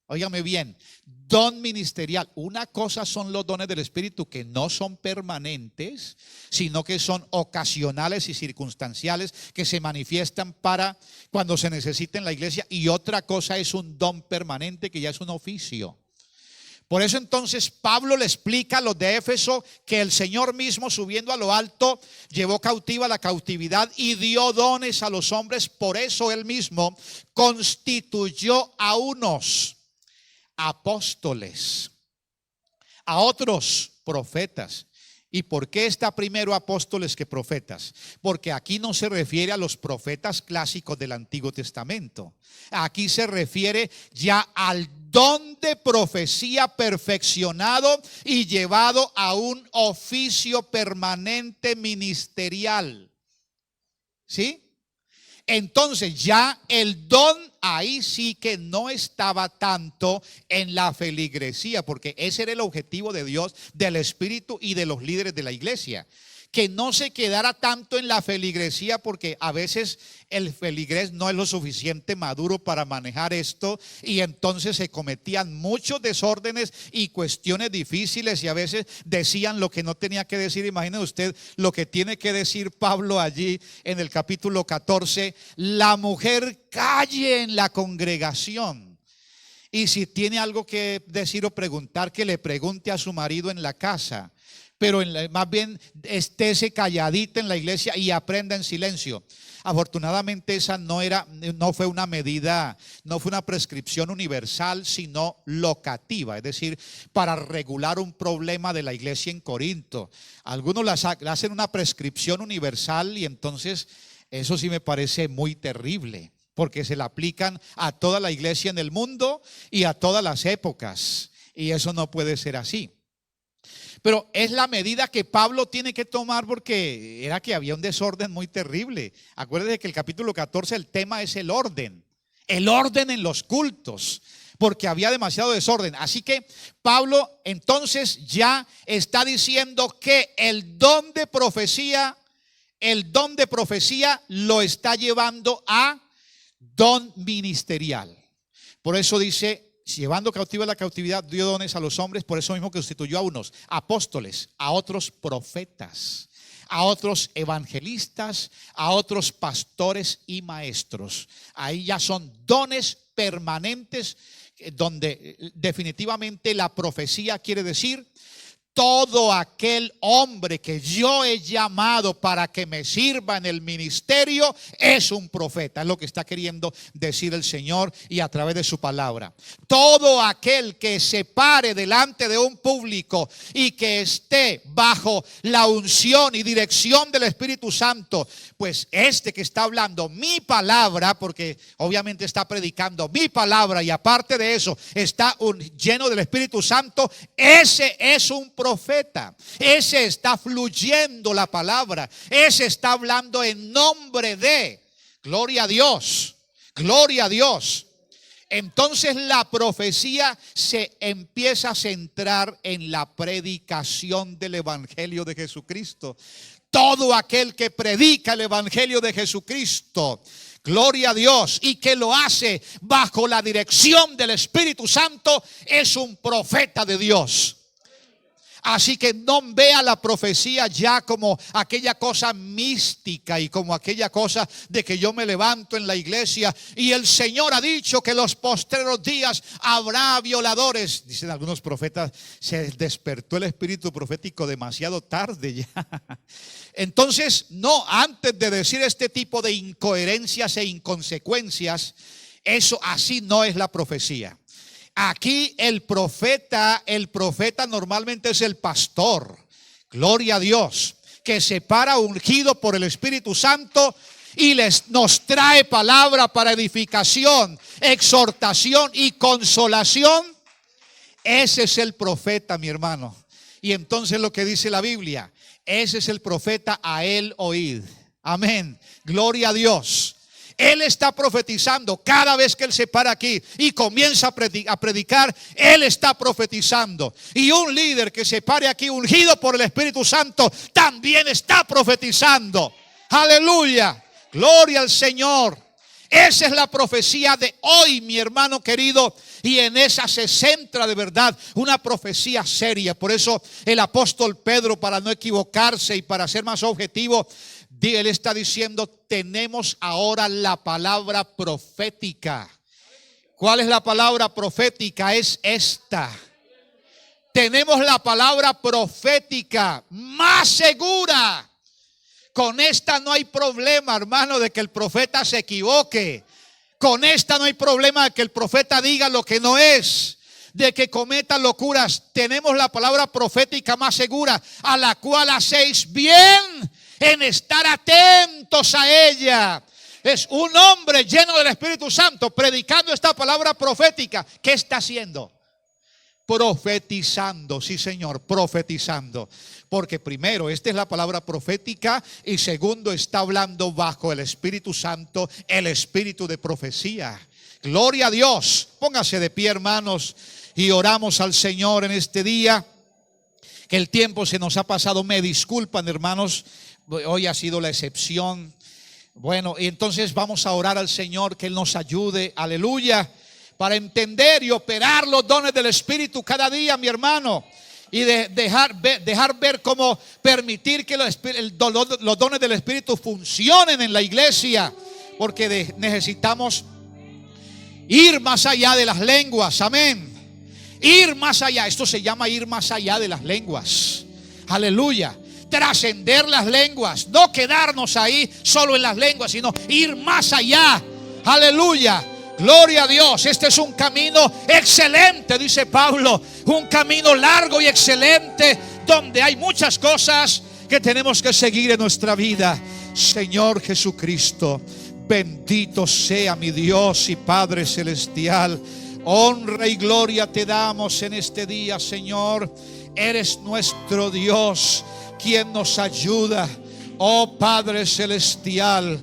Óigame bien, don ministerial. Una cosa son los dones del Espíritu, que no son permanentes, sino que son ocasionales y circunstanciales, que se manifiestan para cuando se necesita en la iglesia. Y otra cosa es un don permanente, que ya es un oficio. Por eso entonces Pablo le explica a los de Éfeso que el Señor mismo, subiendo a lo alto, llevó cautiva la cautividad y dio dones a los hombres. Por eso él mismo constituyó a unos apóstoles, a otros profetas. ¿Y por qué está primero apóstoles que profetas? Porque aquí no se refiere a los profetas clásicos del Antiguo Testamento. Aquí se refiere ya al don de profecía perfeccionado y llevado a un oficio permanente ministerial. ¿Sí? Entonces ya el don ahí sí que no estaba tanto en la feligresía, porque ese era el objetivo de Dios, del Espíritu y de los líderes de la iglesia. Que no se quedara tanto en la feligresía, porque a veces el feligrés no es lo suficiente maduro para manejar esto, y entonces se cometían muchos desórdenes y cuestiones difíciles, y a veces decían lo que no tenía que decir. Imagine usted lo que tiene que decir Pablo allí en el capítulo 14: la mujer calle en la congregación, y si tiene algo que decir o preguntar, que le pregunte a su marido en la casa. Pero más bien estése calladita en la iglesia y aprenda en silencio. Afortunadamente esa no fue una medida, no fue una prescripción universal, sino locativa, es decir, para regular un problema de la iglesia en Corinto. Algunos le hacen una prescripción universal, y entonces eso sí me parece muy terrible, porque se la aplican a toda la iglesia en el mundo y a todas las épocas, y eso no puede ser así. Pero es la medida que Pablo tiene que tomar, porque era que había un desorden muy terrible. Acuérdense que el capítulo 14, el tema es el orden en los cultos, porque había demasiado desorden. Así que Pablo entonces ya está diciendo que el don de profecía lo está llevando a don ministerial. Por eso dice: llevando cautiva la cautividad, dio dones a los hombres. Por eso mismo constituyó a unos apóstoles, a otros profetas, a otros evangelistas, a otros pastores y maestros. Ahí ya son dones permanentes, donde definitivamente la profecía quiere decir todo aquel hombre que yo he llamado para que me sirva en el ministerio es un profeta. Es lo que está queriendo decir el Señor y a través de su palabra. Todo aquel que se pare delante de un público y que esté bajo la unción y dirección del Espíritu Santo, pues este que está hablando mi palabra, porque obviamente está predicando mi palabra y aparte de eso está lleno del Espíritu Santo, ese es un profeta. Ese está fluyendo la palabra. Ese está hablando en nombre de. Gloria a Dios. Gloria a Dios. Entonces la profecía se empieza a centrar en la predicación del Evangelio de Jesucristo. Todo aquel que predica el Evangelio de Jesucristo, gloria a Dios, y que lo hace bajo la dirección del Espíritu Santo, es un profeta de Dios. Así que no vea la profecía ya como aquella cosa mística y como aquella cosa de que yo me levanto en la iglesia y el Señor ha dicho que en los postreros días habrá violadores. Dicen algunos profetas, se despertó el espíritu profético demasiado tarde ya. Entonces, no, antes de decir este tipo de incoherencias e inconsecuencias, eso así no es la profecía. Aquí el profeta normalmente es el pastor, gloria a Dios, que se para ungido por el Espíritu Santo y nos trae palabra para edificación, exhortación y consolación. Ese es el profeta, mi hermano. Y entonces lo que dice la Biblia, ese es el profeta, a él oíd. Amén, gloria a Dios. Él está profetizando cada vez que él se para aquí y comienza a predicar. Él está profetizando. Y un líder que se pare aquí ungido por el Espíritu Santo también está profetizando. Aleluya, gloria al Señor. Esa es la profecía de hoy, mi hermano querido, y en esa se centra de verdad una profecía seria. Por eso el apóstol Pedro, para no equivocarse y para ser más objetivo, él está diciendo, tenemos ahora la palabra profética. ¿Cuál es la palabra profética? Es esta. Tenemos la palabra profética más segura. Con esta no hay problema, hermano, de que el profeta se equivoque. Con esta no hay problema de que el profeta diga lo que no es, de que cometa locuras. Tenemos la palabra profética más segura, a la cual hacéis bien en estar atentos a ella. Es un hombre lleno del Espíritu Santo predicando esta palabra profética. ¿Qué está haciendo? Profetizando, sí Señor, profetizando. Porque primero, esta es la palabra profética y segundo, está hablando bajo el Espíritu Santo, el espíritu de profecía. Gloria a Dios. Póngase de pie, hermanos, y oramos al Señor en este día. Que el tiempo se nos ha pasado, me disculpan, hermanos. Hoy ha sido la excepción. Bueno, y entonces vamos a orar al Señor que Él nos ayude, aleluya, para entender y operar los dones del Espíritu cada día, mi hermano. Y dejar ver cómo permitir que los dones del Espíritu funcionen en la iglesia. Porque necesitamos ir más allá de las lenguas, amén. Ir más allá, esto se llama ir más allá de las lenguas, aleluya. Trascender las lenguas, no quedarnos ahí solo en las lenguas, sino ir más allá, aleluya, gloria a Dios. Este es un camino excelente, dice Pablo, un camino largo y excelente, donde hay muchas cosas que tenemos que seguir en nuestra vida. Señor Jesucristo, bendito sea mi Dios y Padre celestial. Honra y gloria te damos en este día, Señor. Eres nuestro Dios, quien nos ayuda. Oh Padre celestial,